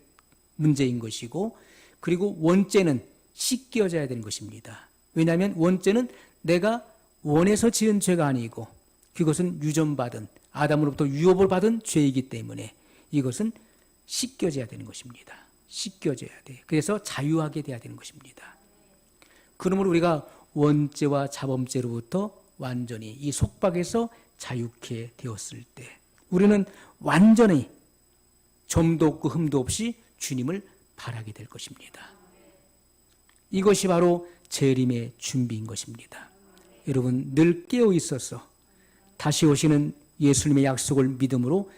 문제인 것이고, 그리고 원죄는 씻겨져야 되는 것입니다. 왜냐하면 원죄는 내가 원해서 지은 죄가 아니고 그것은 유전받은, 아담으로부터 유업을 받은 죄이기 때문에 이것은 씻겨져야 되는 것입니다. 씻겨져야 돼. 그래서 자유하게 돼야 되는 것입니다. 그러므로 우리가 원죄와 자범죄로부터 완전히 이 속박에서 자유케 되었을 때 우리는 완전히 점도 없고 흠도 없이 주님을 바라게 될 것입니다. 이것이 바로 재림의 준비인 것입니다. 여러분 늘 깨어 있어서 다시 오시는 예수님의 약속을 믿음으로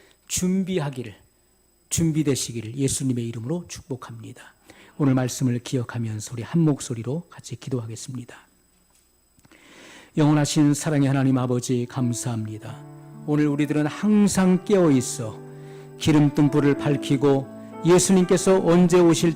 준비되시기를 예수님의 이름으로 축복합니다. 오늘 말씀을 기억하면서 우리 한 목소리로 같이 기도하겠습니다. 영원하신 사랑의 하나님 아버지 감사합니다. 오늘 우리들은 항상 깨어 있어 기름등불을 밝히고 예수님께서 언제 오실지